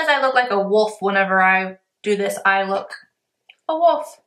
says I look like a wolf whenever I do this eye look. A wolf.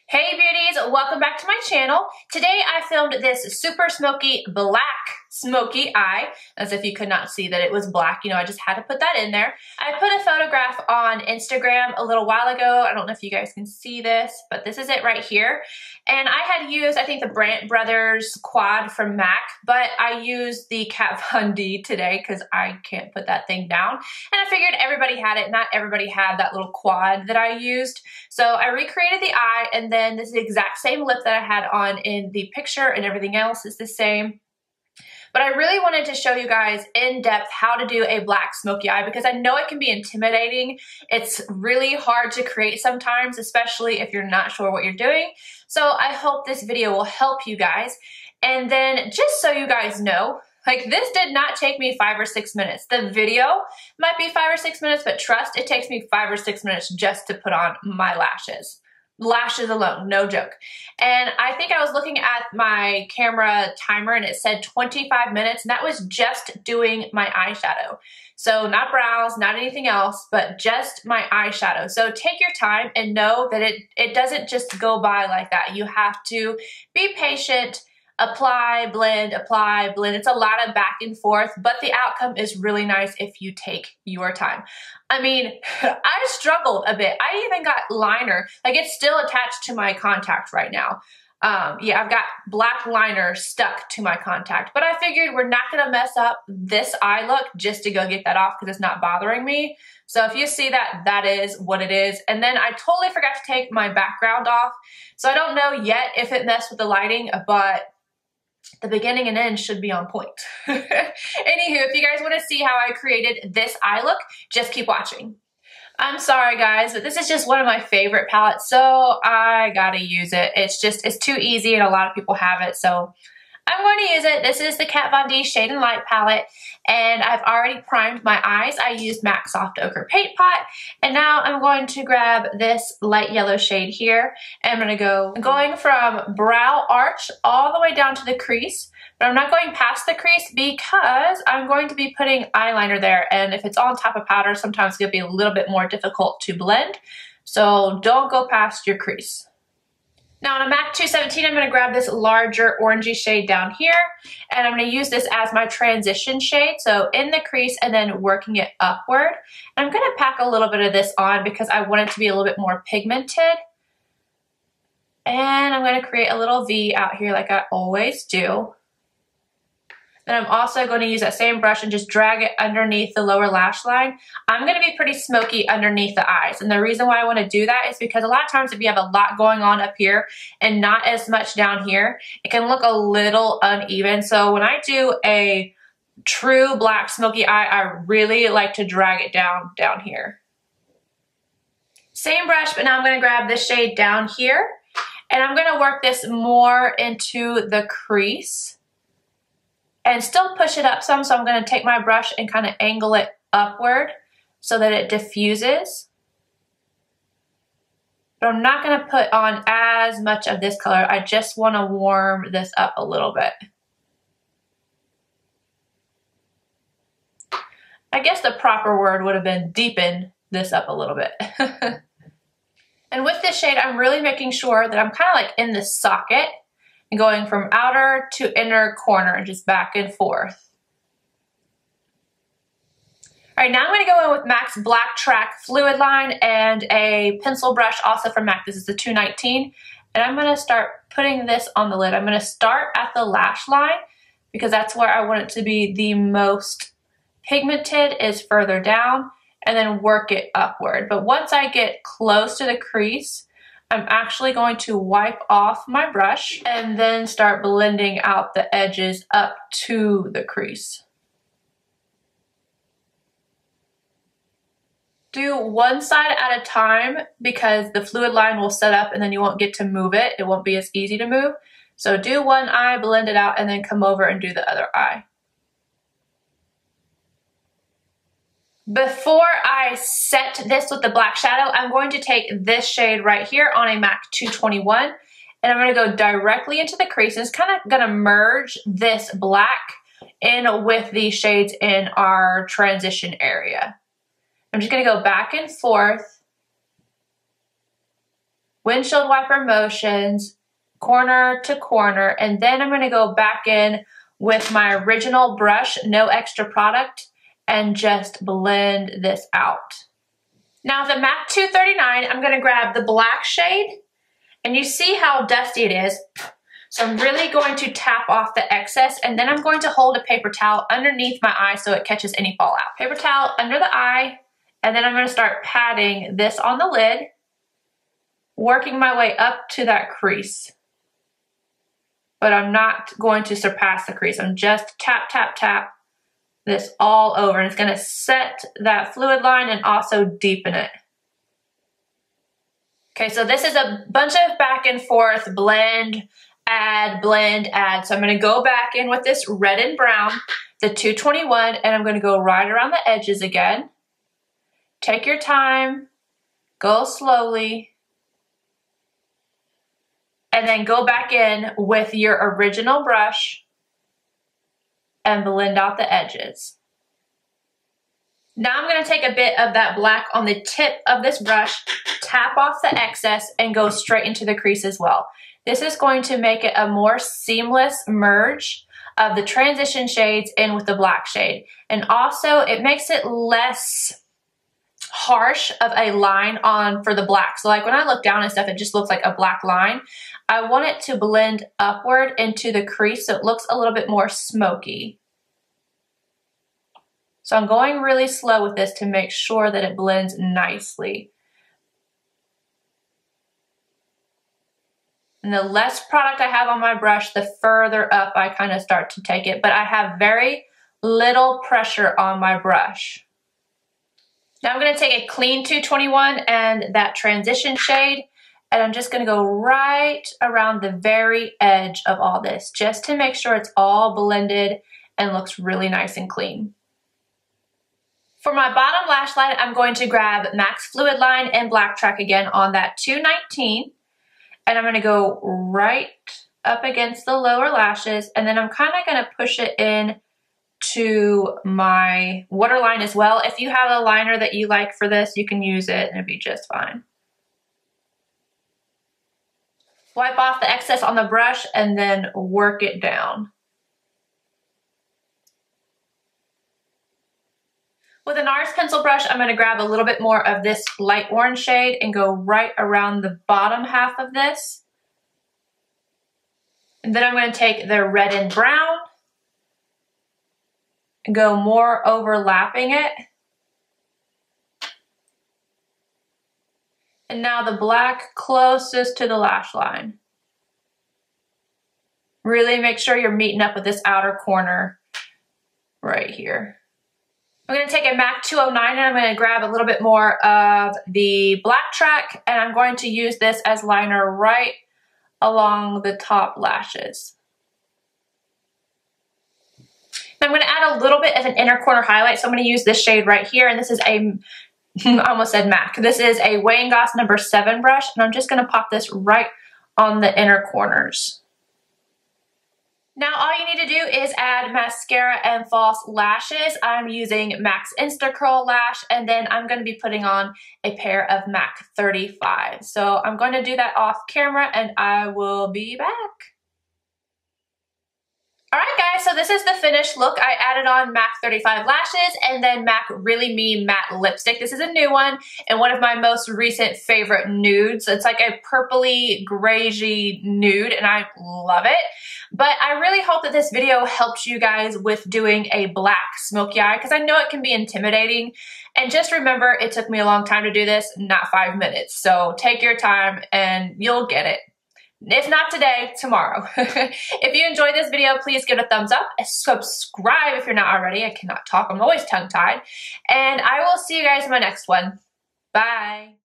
Hey beauties, welcome back to my channel. Today I filmed this super smoky black smoky eye, as if you could not see that it was black. You know, I just had to put that in there. I put a photograph on Instagram a little while ago. I don't know if you guys can see this, but this is it right here. And I had used, I think, the Brandt Brothers quad from MAC, but I used the Kat Von D today because I can't put that thing down. And I figured everybody had it. Not everybody had that little quad that I used. So I recreated the eye, and then this is the exact same lip that I had on in the picture, and everything else is the same. But I really wanted to show you guys in depth how to do a black smoky eye because I know it can be intimidating. It's really hard to create sometimes, especially if you're not sure what you're doing. So I hope this video will help you guys. And then just so you guys know, like, this did not take me 5 or 6 minutes. The video might be 5 or 6 minutes, but trust, it takes me 5 or 6 minutes just to put on my lashes. Lashes alone, no joke. And I think I was looking at my camera timer and it said 25 minutes, and that was just doing my eyeshadow. So not brows, not anything else, but just my eyeshadow. So take your time and know that it doesn't just go by like that. You have to be patient, apply, blend, apply, blend. It's a lot of back and forth, but the outcome is really nice if you take your time. I mean, I struggled a bit. I even got liner. Like, it's still attached to my contact right now. Yeah, I've got black liner stuck to my contact, but I figured we're not gonna mess up this eye look just to go get that off because it's not bothering me. So if you see that, that is what it is. And then I totally forgot to take my background off. So I don't know yet if it messed with the lighting, but the beginning and end should be on point. Anywho, if you guys want to see how I created this eye look, just keep watching. I'm sorry guys, but this is just one of my favorite palettes, so I gotta use it. It's too easy and a lot of people have it, so I'm going to use it. This is the Kat Von D Shade and Light palette, and I've already primed my eyes. I used MAC Soft Ochre Paint Pot, and now I'm going to grab this light yellow shade here, and I'm going from brow arch all the way down to the crease, but I'm not going past the crease because I'm going to be putting eyeliner there, and if it's on top of powder, sometimes it's going to be a little bit more difficult to blend, so don't go past your crease. Now on a MAC 217, I'm going to grab this larger orangey shade down here, and I'm going to use this as my transition shade, so in the crease and then working it upward. And I'm going to pack a little bit of this on because I want it to be a little bit more pigmented. And I'm going to create a little V out here like I always do. Then I'm also going to use that same brush and just drag it underneath the lower lash line. I'm going to be pretty smoky underneath the eyes. And the reason why I want to do that is because a lot of times if you have a lot going on up here and not as much down here, it can look a little uneven. So when I do a true black smoky eye, I really like to drag it down here. Same brush, but now I'm going to grab this shade down here. And I'm going to work this more into the crease. And still push it up some, so I'm going to take my brush and kind of angle it upward so that it diffuses. But I'm not going to put on as much of this color. I just want to warm this up a little bit. I guess the proper word would have been deepen this up a little bit. And with this shade, I'm really making sure that I'm kind of like in the socket, and going from outer to inner corner, just back and forth. All right, now I'm going to go in with MAC's Blacktrack Fluidline and a pencil brush also from MAC. This is the 219. And I'm going to start putting this on the lid. I'm going to start at the lash line because that's where I want it to be the most pigmented, is further down, and then work it upward. But once I get close to the crease, I'm actually going to wipe off my brush and then start blending out the edges up to the crease. Do one side at a time because the fluid line will set up and then you won't get to move it. It won't be as easy to move. So do one eye, blend it out, and then come over and do the other eye. Before I set this with the black shadow, I'm going to take this shade right here on a MAC 221, and I'm going to go directly into the crease. It's kind of going to merge this black in with these shades in our transition area. I'm just gonna go back and forth, windshield wiper motions, corner to corner, and then I'm gonna go back in with my original brush, no extra product, and just blend this out. Now the MAC 239, I'm gonna grab the black shade, and you see how dusty it is. So I'm really going to tap off the excess, and then I'm going to hold a paper towel underneath my eye so it catches any fallout. Paper towel under the eye, and then I'm gonna start patting this on the lid, working my way up to that crease. But I'm not going to surpass the crease. I'm just tap, tap, tap this all over, and it's gonna set that fluid line and also deepen it. Okay, so this is a bunch of back and forth, blend, add. So I'm gonna go back in with this red and brown, the 221, and I'm gonna go right around the edges again. Take your time, go slowly, and then go back in with your original brush and blend out the edges. Now I'm gonna take a bit of that black on the tip of this brush, tap off the excess, and go straight into the crease as well. This is going to make it a more seamless merge of the transition shades in with the black shade. And also it makes it less harsh of a line on for the black. So like when I look down and stuff, it just looks like a black line. I want it to blend upward into the crease so it looks a little bit more smoky. So I'm going really slow with this to make sure that it blends nicely. And the less product I have on my brush, the further up I kind of start to take it, but I have very little pressure on my brush. Now I'm gonna take a clean 221 and that transition shade, and I'm just gonna go right around the very edge of all this, just to make sure it's all blended and looks really nice and clean. For my bottom lash line, I'm going to grab MAC's Fluid Line and Blacktrack again on that 219. And I'm gonna go right up against the lower lashes, and then I'm kind of gonna push it in to my waterline as well. If you have a liner that you like for this, you can use it and it'd be just fine. Wipe off the excess on the brush and then work it down. With a NARS pencil brush, I'm gonna grab a little bit more of this light orange shade and go right around the bottom half of this. And then I'm gonna take the red and brown and go more overlapping it. And now the black closest to the lash line. Really make sure you're meeting up with this outer corner right here. I'm gonna take a MAC 209 and I'm gonna grab a little bit more of the Blacktrack, and I'm going to use this as liner right along the top lashes. Now I'm gonna add a little bit of an inner corner highlight, so I'm gonna use this shade right here, and this is a, I almost said MAC. This is a Wayne Goss number 7 brush, and I'm just gonna pop this right on the inner corners. Now all you need to do is add mascara and false lashes. I'm using MAC's Instacurl lash, and then I'm going to be putting on a pair of MAC 35. So I'm going to do that off camera and I will be back. Alright guys, so this is the finished look. I added on MAC 35 lashes and then MAC Really Me matte lipstick. This is a new one and one of my most recent favorite nudes. It's like a purpley, grayy nude and I love it. But I really hope that this video helps you guys with doing a black smoky eye because I know it can be intimidating. And just remember, it took me a long time to do this, not 5 minutes. So take your time and you'll get it. If not today, tomorrow. If you enjoyed this video, please give it a thumbs up. Subscribe if you're not already. I cannot talk. I'm always tongue-tied. And I will see you guys in my next one. Bye.